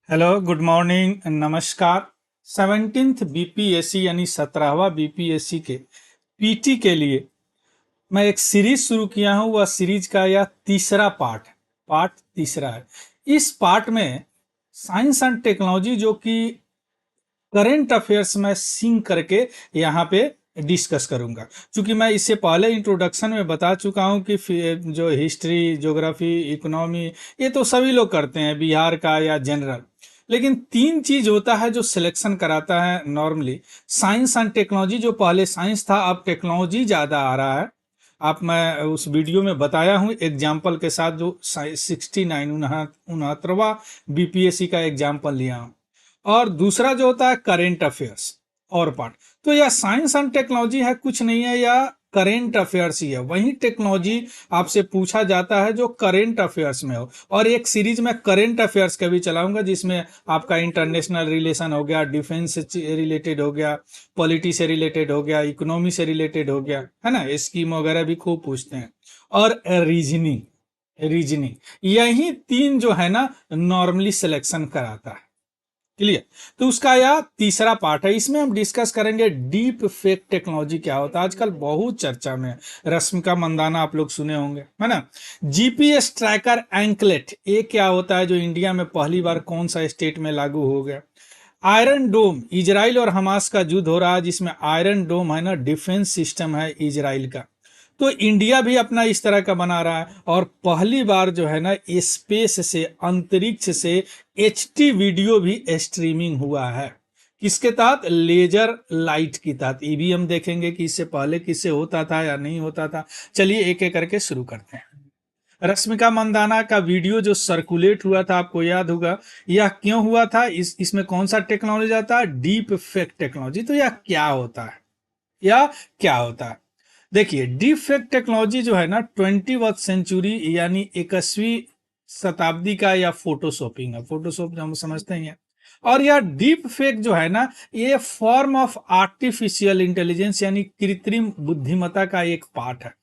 Hello, good morning, नमस्कार। 17th BPSC यानी 17वां BPSC के पीटी के लिए मैं एक सीरीज शुरू किया हूं। वह सीरीज का यह तीसरा पार्ट तीसरा है। इस पार्ट में साइंस एंड टेक्नोलॉजी जो कि करेंट अफेयर्स में सिंक करके यहाँ पे डिस्कस करूंगा। क्योंकि मैं इससे पहले इंट्रोडक्शन में बता चुका हूं कि जो हिस्ट्री, ज्योग्राफी, इकोनॉमी ये तो सभी लोग करते हैं, बिहार का या जनरल। लेकिन तीन चीज होता है जो सिलेक्शन कराता है नॉर्मली। साइंस एंड टेक्नोलॉजी, जो पहले साइंस था अब टेक्नोलॉजी ज्यादा आ रहा है। आप मैं उस वीडियो में बताया हूं एग्जाम्पल के साथ, जो 69 उनहत्तरवा बीपीएससी का एग्जाम्पल लिया हूं। और दूसरा जो होता है करेंट अफेयर्स और पार्ट। तो यह साइंस एंड टेक्नोलॉजी है, कुछ नहीं है, या करेंट अफेयर्स ही है। वही टेक्नोलॉजी आपसे पूछा जाता है जो करेंट अफेयर्स में हो। और एक सीरीज में करेंट अफेयर्स का भी चलाऊंगा, जिसमें आपका इंटरनेशनल रिलेशन हो गया, डिफेंस से रिलेटेड हो गया, पॉलिटी से रिलेटेड हो गया, इकोनॉमी से रिलेटेड हो गया, है ना। स्कीम वगैरह भी खूब पूछते हैं। और रीजनिंग रीजनिंग यही तीन जो है ना नॉर्मली सिलेक्शन कराता है। क्लियर। तो उसका यह तीसरा पार्ट है। इसमें हम डिस्कस करेंगे डीप फेक टेक्नोलॉजी क्या होता है। आजकल बहुत चर्चा में है। रश्मिका मंदाना आप लोग सुने होंगे, है ना। जीपीएस ट्रैकर एंकलेट, ये क्या होता है, जो इंडिया में पहली बार कौन सा स्टेट में लागू हो गया। आयरन डोम, इजराइल और हमास का युद्ध हो रहा है, जिसमें आयरन डोम है ना, डिफेंस सिस्टम है इजराइल का। तो इंडिया भी अपना इस तरह का बना रहा है। और पहली बार जो है ना स्पेस से, अंतरिक्ष से एचडी वीडियो भी स्ट्रीमिंग हुआ है। किसके तहत? लेजर लाइट की तहत। ये भी हम देखेंगे कि इससे पहले किससे होता था या नहीं होता था। चलिए एक एक करके शुरू करते हैं। रश्मिका मंदाना का वीडियो जो सर्कुलेट हुआ था, आपको याद होगा, यह क्यों हुआ था? इसमें कौन सा टेक्नोलॉजी आता है? Deep fake technology. तो यह क्या होता है? या क्या होता है? देखिए, डीप फेक टेक्नोलॉजी जो है ना 21वीं सेंचुरी यानी 21वीं शताब्दी का या फोटोशॉपिंग है। फोटोशॉप जो हम समझते हैं। और यह डीप फेक जो है ना, ये फॉर्म ऑफ आर्टिफिशियल इंटेलिजेंस यानी कृत्रिम बुद्धिमत्ता का एक पार्ट है।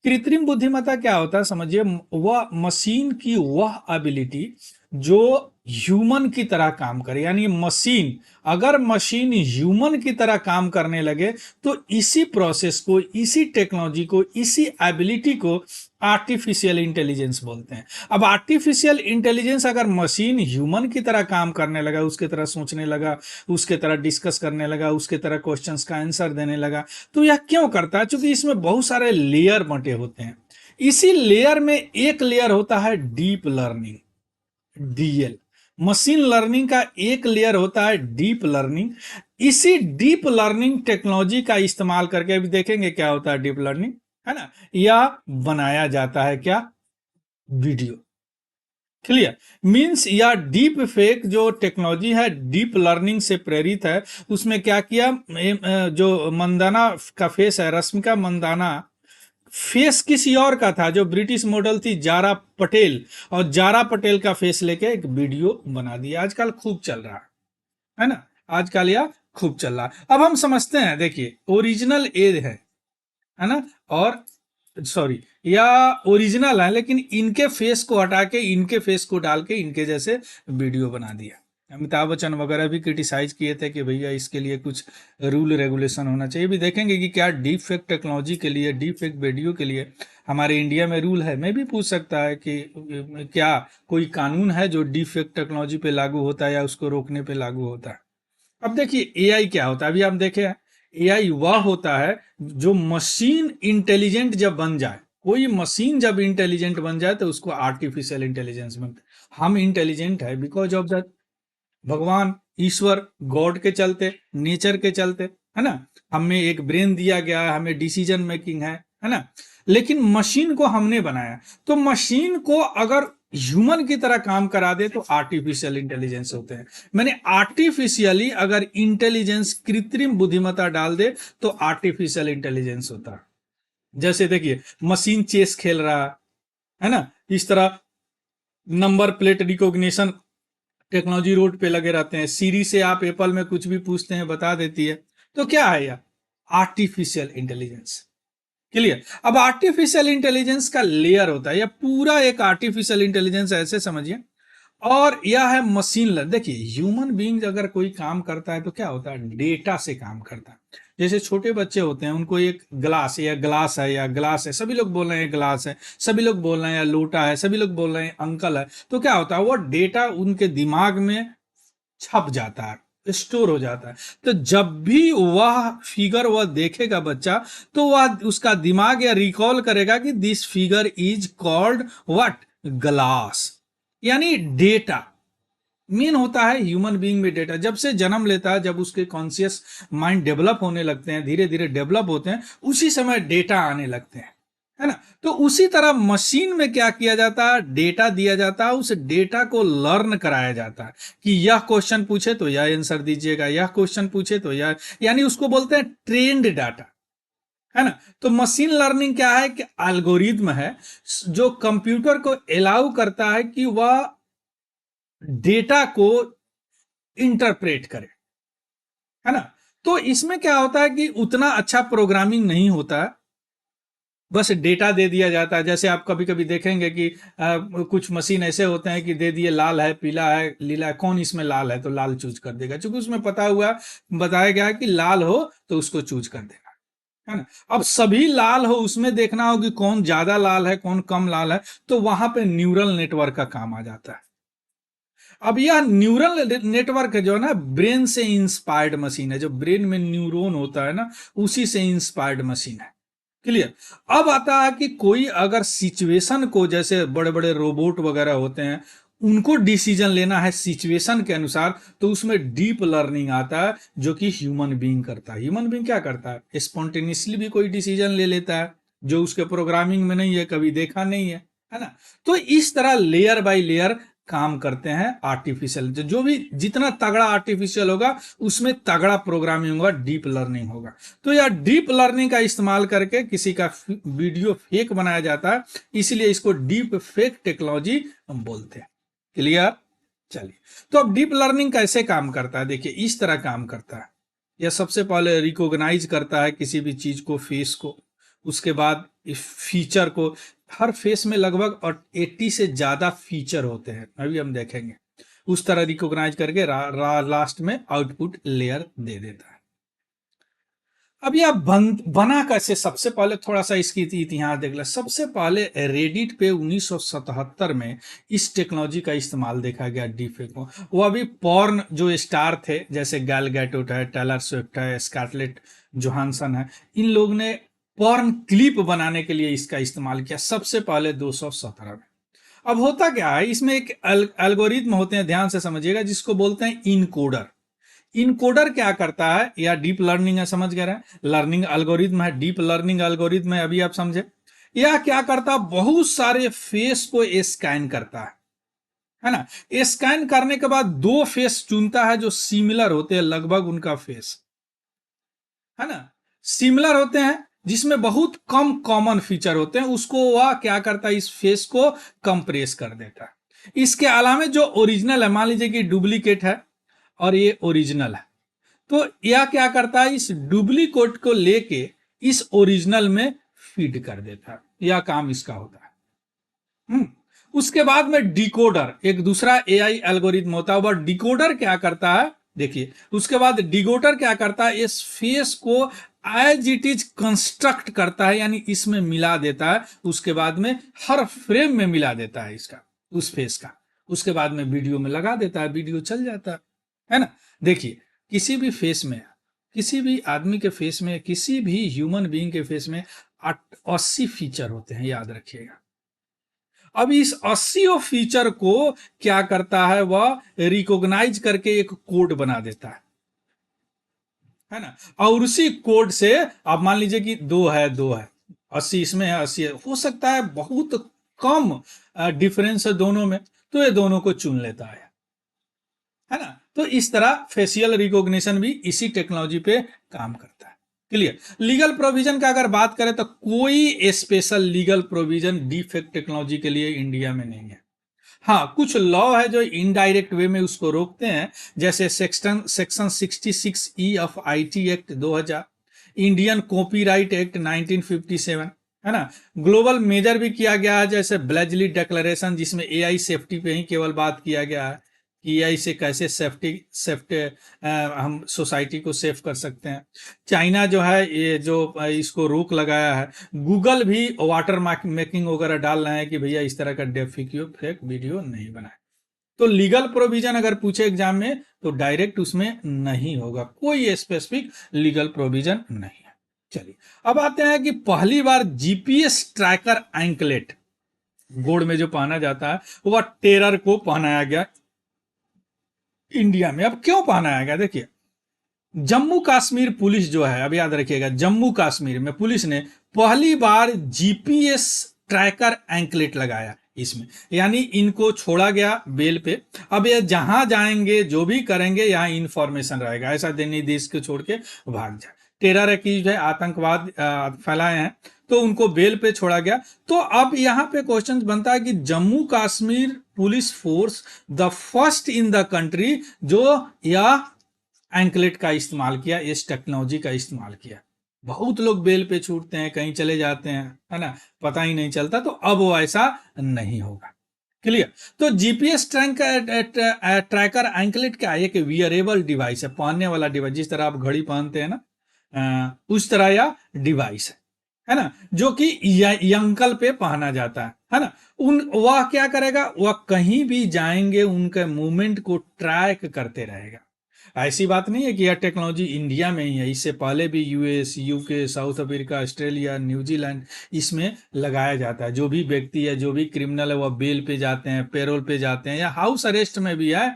कृत्रिम बुद्धिमत्ता क्या होता है समझिए, वह मशीन की वह एबिलिटी जो ह्यूमन की तरह काम करे। यानी मशीन, अगर मशीन ह्यूमन की तरह काम करने लगे तो इसी प्रोसेस को, इसी टेक्नोलॉजी को, इसी एबिलिटी को आर्टिफिशियल इंटेलिजेंस बोलते हैं। अब आर्टिफिशियल इंटेलिजेंस अगर मशीन ह्यूमन की तरह काम करने लगा, उसके तरह सोचने लगा, उसके तरह डिस्कस करने लगा, उसके तरह क्वेश्चंस का आंसर देने लगा, तो यह क्यों करता है? क्योंकि इसमें बहुत सारे लेयर बंटे होते हैं। इसी लेयर में एक लेयर होता है deep learning, DL. Machine learning का एक लेयर होता है डीप लर्निंग। इसी डीप लर्निंग टेक्नोलॉजी का इस्तेमाल करके अभी देखेंगे क्या होता है डीप लर्निंग, है ना। यह बनाया जाता है क्या? वीडियो। क्लियर। मींस या डीप फेक जो टेक्नोलॉजी है डीप लर्निंग से प्रेरित है। उसमें क्या किया, जो मंदाना का फेस है, रश्मिका मंदाना, फेस किसी और का था, जो ब्रिटिश मॉडल थी जारा पटेल, और जारा पटेल का फेस लेके एक वीडियो बना दिया। आजकल खूब चल रहा है ना। आजकल यह खूब चल रहा है। अब हम समझते हैं, देखिए ओरिजिनल एज है ना, और सॉरी, या ओरिजिनल है, लेकिन इनके फेस को हटा के इनके फेस को डाल के इनके जैसे वीडियो बना दिया। अमिताभ बच्चन वगैरह भी क्रिटिसाइज किए थे कि भैया इसके लिए कुछ रूल रेगुलेशन होना चाहिए। भी देखेंगे कि क्या डीप फेक टेक्नोलॉजी के लिए, डीप फेक वीडियो के लिए हमारे इंडिया में रूल है। मैं भी पूछ सकता है कि क्या कोई कानून है जो डीप फेक टेक्नोलॉजी पे लागू होता है या उसको रोकने पे लागू होता है। अब देखिए एआई क्या होता है, अभी हम देखे एआई वह होता है जो मशीन इंटेलिजेंट जब बन जाए। कोई मशीन जब इंटेलिजेंट बन जाए तो उसको आर्टिफिशियल इंटेलिजेंस बनता है। हम इंटेलिजेंट है बिकॉज ऑफ दैट भगवान, ईश्वर, गॉड के चलते, नेचर के चलते, है ना। हमें एक ब्रेन दिया गया है, हमें डिसीजन मेकिंग है ना। लेकिन मशीन को हमने बनाया, तो मशीन को अगर ह्यूमन की तरह काम करा दे तो आर्टिफिशियल इंटेलिजेंस होते हैं। मैंने आर्टिफिशियली अगर इंटेलिजेंस, कृत्रिम बुद्धिमत्ता डाल दे तो आर्टिफिशियल इंटेलिजेंस होता है। जैसे देखिए मशीन चेस खेल रहा है ना, इस तरह number plate recognition technology road पे लगे रहते हैं। सीरी से आप एप्पल में कुछ भी पूछते हैं बता देती है। तो क्या है यह? Artificial intelligence. क्लियर। अब आर्टिफिशियल इंटेलिजेंस का लेयर होता है, या पूरा एक आर्टिफिशियल इंटेलिजेंस ऐसे समझिए, और यह है मशीन लर्निंग। देखिए ह्यूमन बीइंग अगर कोई काम करता है तो क्या होता है, डेटा से काम करता है। जैसे छोटे बच्चे होते हैं, उनको एक ग्लास या ग्लास है या ग्लास है, सभी लोग बोल रहे हैं ग्लास है, सभी लोग बोल रहे हैं या लोटा है, सभी लोग बोल रहे हैं अंकल है, तो क्या होता है, वो डेटा उनके दिमाग में छप जाता है, स्टोर हो जाता है। तो जब भी वह फिगर वह देखेगा बच्चा, तो वह उसका दिमाग या रिकॉल करेगा कि this figure is called what, glass. यानी डेटा मेन होता है ह्यूमन बीइंग में। डेटा जब से जन्म लेता है, जब उसके कॉन्शियस माइंड डेवलप होने लगते हैं, धीरे धीरे डेवलप होते हैं, उसी समय डेटा आने लगते हैं, है ना। तो उसी तरह मशीन में क्या किया जाता है, डेटा दिया जाता है, उस डेटा को लर्न कराया जाता है कि यह क्वेश्चन पूछे तो यह आंसर दीजिएगा, यह क्वेश्चन पूछे तो यह, यानी उसको बोलते हैं ट्रेंड डाटा, है ना। तो मशीन लर्निंग क्या है कि एल्गोरिज्म है जो कंप्यूटर को अलाउ करता है कि वह डेटा को इंटरप्रेट करे, है ना। तो इसमें क्या होता है कि उतना अच्छा प्रोग्रामिंग नहीं होता है, बस डेटा दे दिया जाता है। जैसे आप कभी कभी देखेंगे कि कुछ मशीन ऐसे होते हैं कि दे दिए लाल है, पीला है, लीला है, कौन इसमें लाल है, तो लाल चूज कर देगा, क्योंकि उसमें पता हुआ बताया गया है कि लाल हो तो उसको चूज कर देगा, है ना। अब सभी लाल हो, उसमें देखना हो कि कौन ज्यादा लाल है, कौन कम लाल है, तो वहां पे न्यूरल नेटवर्क का काम आ जाता है। अब यह न्यूरल नेटवर्क जो है ना, ब्रेन से इंस्पायर्ड मशीन है, जो ब्रेन में न्यूरॉन होता है ना, उसी से इंस्पायर्ड मशीन है। क्लियर। अब आता है कि कोई अगर सिचुएशन को, जैसे बड़े बड़े रोबोट वगैरह होते हैं, उनको डिसीजन लेना है सिचुएशन के अनुसार, तो उसमें डीप लर्निंग आता है, जो कि ह्यूमन बीइंग करता है। ह्यूमन बीइंग क्या करता है, स्पॉन्टेनियसली भी कोई डिसीजन ले लेता है, जो उसके प्रोग्रामिंग में नहीं है, कभी देखा नहीं है ना। तो इस तरह लेयर बाय लेयर काम करते हैं आर्टिफिशियल, जो भी जितना तगड़ा आर्टिफिशियल होगा, उसमें तगड़ा प्रोग्रामिंग होगा, डीप लर्निंग होगा। तो यह डीप लर्निंग का इस्तेमाल करके किसी का वीडियो फेक बनाया जाता है, इसलिए इसको डीप फेक टेक्नोलॉजी हम बोलते हैं। क्लियर। चलिए, तो अब डीप लर्निंग कैसे काम करता है, देखिए इस तरह काम करता है। यह सबसे पहले रिकॉग्नाइज करता है किसी भी चीज को, फेस को, उसके बाद इस फीचर को। हर फेस में लगभग और 80 से ज्यादा फीचर होते हैं, अभी हम देखेंगे। उस तरह रिकॉग्नाइज करके लास्ट में आउटपुट लेयर दे देता है। अब यह बना कैसे, सबसे पहले थोड़ा सा इसकी इतिहास देख ले। सबसे पहले रेडिट पे 1977 में इस टेक्नोलॉजी का इस्तेमाल देखा गया, डीफेक को। वो अभी पॉर्न जो स्टार थे, जैसे गैल गैटोट है, टेलर स्विफ्ट है, स्कारलेट जोहानसन है, इन लोग ने पॉर्न क्लिप बनाने के लिए इसका इस्तेमाल किया सबसे पहले 2017 में। अब होता क्या है, इसमें एक एल्गोरिज्म होते हैं, ध्यान से समझिएगा, जिसको बोलते हैं इनकोडर। इनकोडर क्या करता है, या डीप लर्निंग है, समझ गए, लर्निंग एल्गोरिज्म है, डीप लर्निंग एल्गोरिज्म है, अभी आप समझे। यह क्या करता है, बहुत सारे फेस को स्कैन करता है ना। स्कैन करने के बाद दो फेस चुनता है जो सिमिलर होते हैं, लगभग उनका फेस, है ना, सिमिलर होते हैं, जिसमें बहुत कम कॉमन फीचर होते हैं, उसको वह क्या करता है, इस फेस को कंप्रेस कर देता है। इसके अलावा जो ओरिजिनल है, मान लीजिए कि डुप्लीकेट है और ये ओरिजिनल है, तो यह क्या करता है, इस डुप्लीकेट को लेके इस ओरिजिनल में फीड कर देता है। यह काम इसका होता है। उसके बाद में डिकोडर, एक दूसरा एआई एल्गोरिथम होता है। वह डिकोडर क्या करता है, देखिए उसके बाद डिकोडर क्या करता है, इस फेस को एज इट इज कंस्ट्रक्ट करता है, यानी इसमें मिला देता है। उसके बाद में हर फ्रेम में मिला देता है इसका, उस फेस का। उसके बाद में वीडियो में लगा देता है, वीडियो चल जाता है ना। देखिए किसी भी फेस में, किसी भी आदमी के फेस में, किसी भी ह्यूमन बीइंग के फेस में 80 फीचर होते हैं, याद रखिएगा। अब इस 80 फीचर को क्या करता है, वह रिकॉग्नाइज करके एक कोड बना देता है ना। और उसी कोड से आप मान लीजिए कि दो है 80 इसमें है, 80 है, हो सकता है बहुत कम डिफरेंस है दोनों में, तो ये दोनों को चुन लेता है ना। तो इस तरह फेशियल रिकॉग्निशन भी इसी टेक्नोलॉजी पे काम करता है। क्लियर। लीगल प्रोविजन का अगर बात करें तो कोई special legal provision defect technology के लिए इंडिया में नहीं है। हाँ, कुछ लॉ है जो इनडायरेक्ट वे में उसको रोकते हैं, जैसे section 66 E of IT act 2000, Indian copyright act 1957, है ना। ग्लोबल मेजर भी किया गया है, जैसे ब्लेजली डिक्लेरेशन, जिसमें एआई सेफ्टी पे ही केवल बात किया गया है कि एआई से कैसे सेफ्टी हम सोसाइटी को सेफ कर सकते हैं। चाइना जो है ये जो इसको रोक लगाया है। गूगल भी वाटर मेकिंग वगैरह डाल रहे हैं कि भैया इस तरह का फेक वीडियो नहीं बनाए। तो लीगल प्रोविजन अगर पूछे एग्जाम में तो डायरेक्ट उसमें नहीं होगा, कोई स्पेसिफिक लीगल प्रोविजन नहीं है। चलिए अब आते हैं कि पहली बार जीपीएस ट्रैकर एंकलेट गोड़ में जो पहना जाता है वह टेरर को पहनाया गया इंडिया में। अब क्यों पहनाया गया, देखिए जम्मू कश्मीर पुलिस जो है, अब याद रखिएगा, जम्मू कश्मीर में पुलिस ने पहली बार जीपीएस ट्रैकर एंकलेट लगाया इसमें, यानी इनको छोड़ा गया बेल पे। अब ये जहां जाएंगे जो भी करेंगे यहाँ इंफॉर्मेशन रहेगा, ऐसा नहीं देश को छोड़ के भाग जाए। टेरर एक्यूज है, आतंकवाद फैलाए हैं, तो उनको बेल पे छोड़ा गया। तो अब यहाँ पे क्वेश्चन बनता है कि Jammu Kashmir police force the first in the country जो या एंकलेट का इस्तेमाल किया, इस टेक्नोलॉजी का इस्तेमाल किया। बहुत लोग बेल पे छूटते हैं, कहीं चले जाते हैं, है ना, पता ही नहीं चलता, तो अब वो ऐसा नहीं होगा। क्लियर। तो जीपीएस ट्रैकर एंकलेट क्या है, एक वियरेबल डिवाइस है, पहनने वाला डिवाइस, जिस तरह आप घड़ी पहनते हैं ना, उस तरह या डिवाइस है ना, जो कि यंकल पे पहना जाता है ना। वह क्या करेगा, वह कहीं भी जाएंगे उनके मूवमेंट को ट्रैक करते रहेगा। ऐसी बात नहीं है कि यह टेक्नोलॉजी इंडिया में ही है, इससे पहले भी US, UK, south Africa, Australia, New Zealand इसमें लगाया जाता है। जो भी व्यक्ति है, जो भी क्रिमिनल है, वह बेल पे जाते हैं, पेरोल पे जाते हैं या हाउस अरेस्ट में भी है,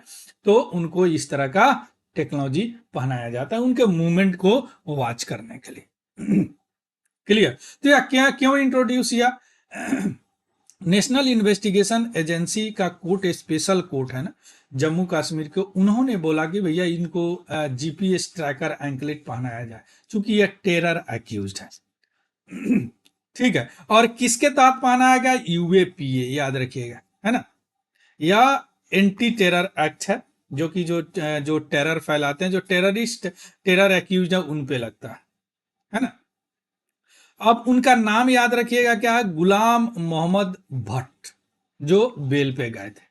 तो उनको इस तरह का टेक्नोलॉजी पहनाया जाता है उनके मूवमेंट को वॉच करने के लिए। क्लियर। तो यह क्या क्यों इंट्रोड्यूस किया, नेशनल इन्वेस्टिगेशन एजेंसी का कोर्ट, स्पेशल कोर्ट है ना जम्मू कश्मीर को, उन्होंने बोला कि भैया इनको जीपीएस ट्रैकर एंकलेट पहनाया जाए, क्योंकि यह टेरर एक्यूज्ड है। ठीक है, और किसके तहत पहनाया गया, यूएपीए, याद रखिएगा, है ना, या एंटी टेरर एक्ट है, जो कि जो टेरर फैलाते हैं, जो टेररिस्ट टेरर एक्यूज्ड है उन पे लगता है ना। अब उनका नाम याद रखिएगा क्या है, गुलाम मोहम्मद भट्ट, जो बेल पे गए थे,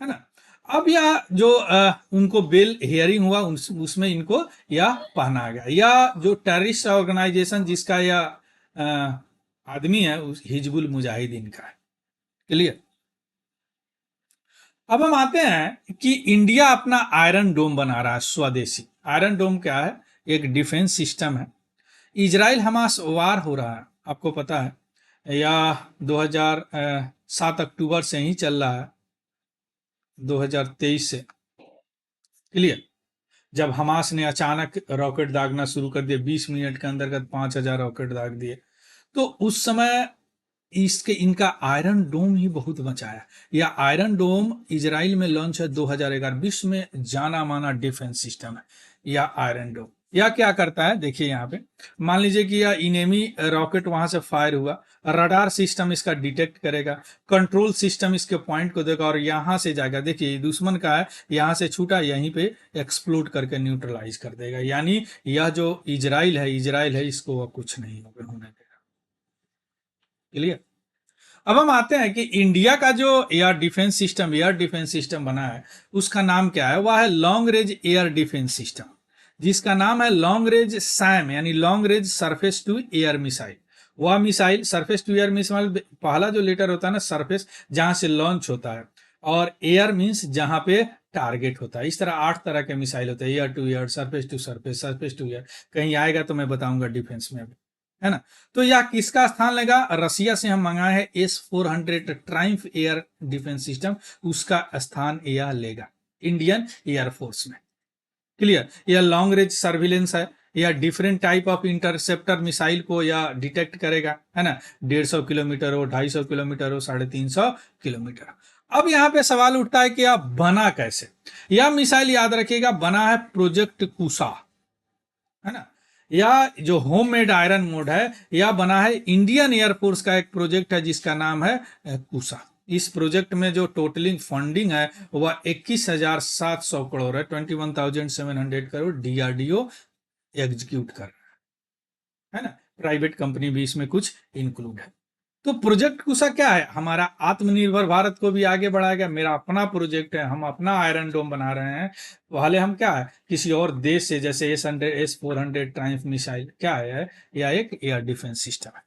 है ना। अब यह जो उनको बेल हियरिंग हुआ उसमें इनको यह पहना गया, या जो टेररिस्ट ऑर्गेनाइजेशन जिसका यह आदमी है उस हिजबुल मुजाहिदीन का है। क्लियर। अब हम आते हैं कि इंडिया अपना आयरन डोम बना रहा है स्वदेशी। आयरन डोम क्या है, एक डिफेंस सिस्टम है। इजराइल हमास वार हो रहा है, आपको पता है, या 2007 अक्टूबर से ही चल रहा है, 2023 से। क्लियर। जब हमास ने अचानक रॉकेट दागना शुरू कर दिया, 20 मिनट के अंतर्गत 5000 रॉकेट दाग दिए, तो उस समय इसके इनका आयरन डोम ही बहुत बचाया। यह आयरन डोम इजराइल में लॉन्च है 2011, विश्व में जाना माना डिफेंस सिस्टम है यह आयरन डोम। यह क्या करता है, देखिए यहाँ पे, मान लीजिए कि यह इनेमी रॉकेट वहां से फायर हुआ, रडार सिस्टम इसका डिटेक्ट करेगा, कंट्रोल सिस्टम इसके पॉइंट को देगा और यहां से जाएगा, देखिए दुश्मन का है, यहां से छूटा, यहीं पे एक्सप्लोड करके न्यूट्रलाइज कर देगा। यानी यह जो इजराइल है इसको वह कुछ नहीं होने देगा। क्लियर। अब हम आते हैं कि इंडिया का जो एयर डिफेंस सिस्टम बना है, उसका नाम क्या है, वह है long range air defence system, जिसका नाम है लॉन्ग रेंज सैम, यानी long range surface to air missile. वह missile surface to air missile, पहला जो लेटर होता है ना सरफेस, जहां से लॉन्च होता है, और एयर मीन्स जहां पे टारगेट होता है। इस तरह 8 तरह के मिसाइल होते हैं, air to air, surface to surface, surface to air, कहीं आएगा तो मैं बताऊंगा डिफेंस में अभी, है ना। तो यह किसका स्थान लेगा, रसिया से हम मंगाए हैं S-400 triumph air defence system, उसका स्थान यह लेगा इंडियन एयरफोर्स में। क्लियर। यह लॉन्ग रेंज सर्विलेंस है, या different type of interceptor missile को यह डिटेक्ट करेगा, है ना, 150 किलोमीटर हो, 250 किलोमीटर हो, 350 किलोमीटर। अब यहाँ पे सवाल उठता है कि यह बना कैसे। यह मिसाइल याद रखिएगा बना है प्रोजेक्ट कुसा, है ना। यह जो होममेड आयरन मोड है, यह बना है इंडियन एयरफोर्स का एक प्रोजेक्ट है जिसका नाम है कुसा। इस प्रोजेक्ट में जो टोटलिंग फंडिंग है वह 21,700 करोड़ है, 21,700 करोड़ डीआरडीओ एग्जीक्यूट कर रहा है ना। प्राइवेट कंपनी भी इसमें कुछ इंक्लूड है। तो प्रोजेक्ट कुशा क्या है, हमारा आत्मनिर्भर भारत को भी आगे बढ़ाएगा। मेरा अपना प्रोजेक्ट है, हम अपना आयरन डोम बना रहे हैं। पहले हम क्या है, किसी और देश से, जैसे S400 ट्रायम्फ मिसाइल क्या है, या एक एयर डिफेंस सिस्टम है।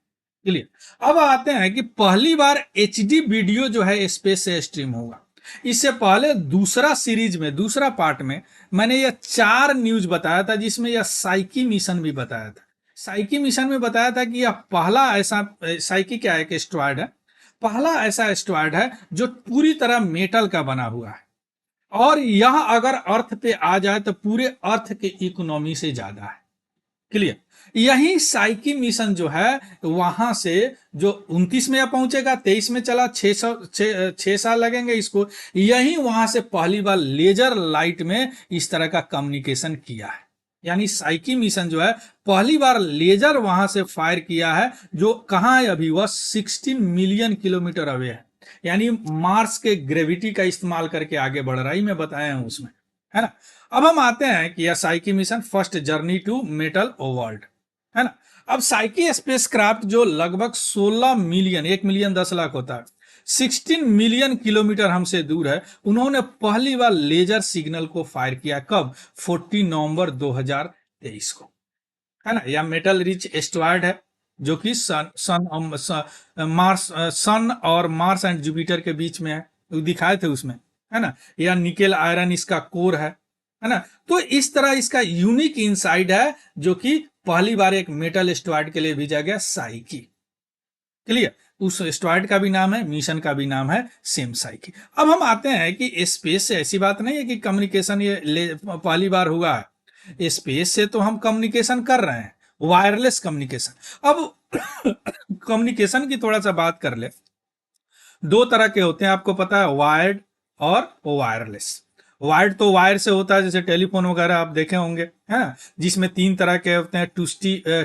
चलिए अब आते हैं कि पहली बार HD वीडियो जो है स्पेस से स्ट्रीम होगा। इससे पहले दूसरा सीरीज में, दूसरा पार्ट में मैंने यह 4 न्यूज बताया था, जिसमें यह साइकी मिशन भी बताया था। साइकी मिशन में बताया था कि यह पहला ऐसा, साइकी क्या है, एक एस्ट्रॉयड है, पहला ऐसा एस्ट्रॉयड है जो पूरी तरह मेटल का बना हुआ है, और यह अगर अर्थ पे आ जाए तो पूरे अर्थ के इकोनॉमी से ज्यादा है। क्लियर। यही साइकी मिशन जो है वहां से जो 29 में पहुंचेगा, 23 में चला, 6 साल लगेंगे इसको। यही वहां से पहली बार लेजर लाइट में इस तरह का कम्युनिकेशन किया है। यानी साइकी मिशन जो है पहली बार लेजर वहां से फायर किया है, जो कहां है अभी, वह 16 मिलियन किलोमीटर अवे है। यानी मार्स के ग्रेविटी का इस्तेमाल करके आगे बढ़ रहा है, मैं बताया हूं उसमें, है ना। अब हम आते हैं कि यह Psyche mission first journey to metal world, है ना। अब साइकी स्पेसक्राफ्ट जो लगभग 16 मिलियन, 1 मिलियन 10 लाख होता है, 16 मिलियन किलोमीटर हमसे दूर है, उन्होंने पहली बार लेजर सिग्नल को फायर किया। कब? 14 नवंबर 2023 को, है ना। यह मेटल रिच एस्ट्रॉयड है जो कि सन और मार्स एंड जुपिटर के बीच में है, वो दिखाए थे उसमें, है ना। यह निकेल आयरन इसका कोर है ना। तो इस तरह इसका यूनिक इनसाइड है, जो कि पहली बार एक मेटल एस्ट्रॉयड के लिए भेजा गया, साइकी। क्लियर। उस एस्ट्रॉयड का भी नाम है, मिशन का भी नाम है सेम, साइकी। अब हम आते हैं कि स्पेस से ऐसी बात नहीं है कि कम्युनिकेशन ये पहली बार हुआ है। स्पेस से तो हम कम्युनिकेशन कर रहे हैं, वायरलेस कम्युनिकेशन। अब कम्युनिकेशन की थोड़ा सा बात कर ले। 2 तरह के होते हैं, आपको पता है, वायर्ड और वायरलेस। वायर्ड तो वायर से होता है, जैसे टेलीफोन वगैरह आप देखे होंगे, है ना, जिसमें 3 तरह के होते हैं,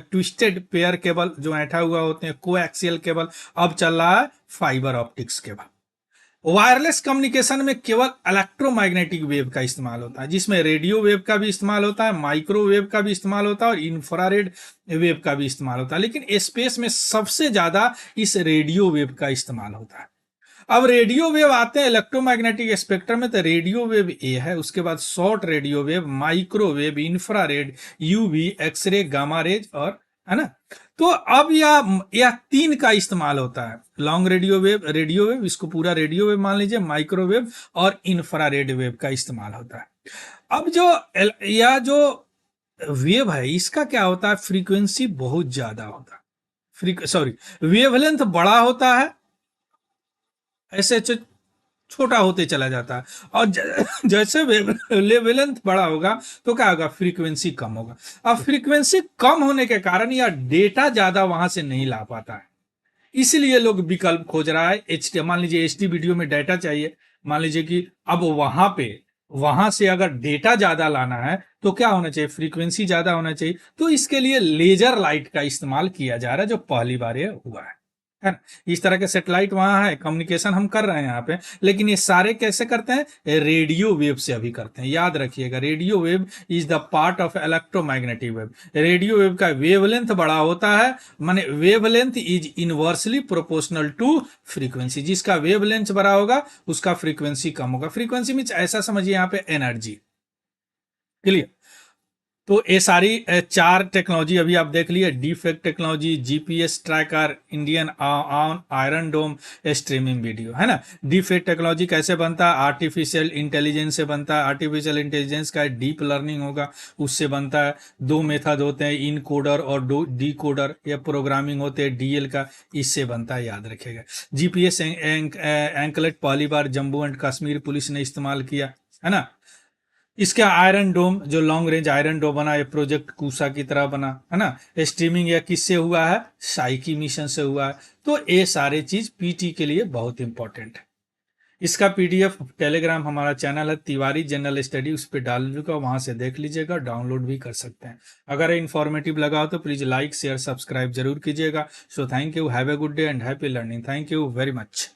ट्विस्टेड पेयर केबल जो ऐठा हुआ होते हैं, कोएक्सियल केबल। अब चल रहा है fibre optics cable. Wireless communication में केवल इलेक्ट्रोमैग्नेटिक वेव का इस्तेमाल होता है, जिसमें रेडियो वेव का भी इस्तेमाल होता है, माइक्रोवेव का भी इस्तेमाल होता है, और इंफ्रारेड वेव का भी इस्तेमाल होता है। लेकिन स्पेस में सबसे ज्यादा इस रेडियो वेव का इस्तेमाल होता है। अब रेडियो वेव आते हैं इलेक्ट्रोमैग्नेटिक स्पेक्ट्रम में, तो रेडियो वेव ए है, उसके बाद short radio wave, microwave, infrared, UV, X-ray, gamma rays, और, है ना। तो अब यह 3 का इस्तेमाल होता है। लॉन्ग रेडियो वेव इसको पूरा रेडियो वेव मान लीजिए, माइक्रोवेव और इंफ्रारेड वेव का इस्तेमाल होता है। अब यह जो वेव है, इसका क्या होता है, फ्रीक्वेंसी बहुत ज्यादा होता है, वेवलेंथ बड़ा होता है, ऐसे छोटा होते चला जाता है, और जैसे वेवलेंथ बड़ा होगा तो क्या होगा, फ्रीक्वेंसी कम होगा। अब फ्रीक्वेंसी कम होने के कारण यह डेटा ज्यादा वहां से नहीं ला पाता है, इसलिए लोग विकल्प खोज रहा है। मान लीजिए HD वीडियो में डाटा चाहिए, मान लीजिए कि अब वहां से अगर डेटा ज्यादा लाना है तो क्या होना चाहिए, फ्रीक्वेंसी ज्यादा होना चाहिए। तो इसके लिए लेजर लाइट का इस्तेमाल किया जा रहा है, जो पहली बार ये हुआ है ना। इस तरह के सेटेलाइट वहां है, कम्युनिकेशन हम कर रहे हैं यहाँ पे, लेकिन ये सारे कैसे करते हैं, रेडियो वेव से अभी करते हैं। याद रखिएगा, radio wave is the part of electromagnetic wave. Radio wave का वेवलेंथ बड़ा होता है, माने wavelength is inversely proportional to frequency. जिसका वेवलेंथ बड़ा होगा उसका फ्रीक्वेंसी कम होगा। फ्रीक्वेंसी मीन्स ऐसा समझिए यहाँ पे एनर्जी। क्लियर। तो ये सारी 4 टेक्नोलॉजी अभी आप देख लिए, defect technology, GPS tracker, Indian iron dome, streaming video, है ना। डीफेक्ट टेक्नोलॉजी कैसे बनता है, आर्टिफिशियल इंटेलिजेंस से बनता है। आर्टिफिशियल इंटेलिजेंस का डीप लर्निंग होगा, उससे बनता है। 2 मेथड होते हैं, इन कोडर और डी कोडर, या प्रोग्रामिंग होते हैं DL का, इससे बनता है, याद रखेगा। GPS एंकलेट पहली बार जम्मू एंड कश्मीर पुलिस ने इस्तेमाल किया, है ना। इसका आयरन डोम जो लॉन्ग रेंज आयरन डोम बना, ये प्रोजेक्ट कूसा की तरह बना, है ना। स्ट्रीमिंग यह किससे हुआ है, साइकी मिशन से हुआ है। तो ये सारे चीज PT के लिए बहुत इंपॉर्टेंट है। इसका PDF टेलीग्राम हमारा चैनल है तिवारी जनरल स्टडी, उस पर डाल चुका, वहां से देख लीजिएगा, डाउनलोड भी कर सकते हैं। अगर इन्फॉर्मेटिव लगा हो तो प्लीज लाइक शेयर सब्सक्राइब जरूर कीजिएगा। So thank you, have a good day and happy learning. Thank you very much.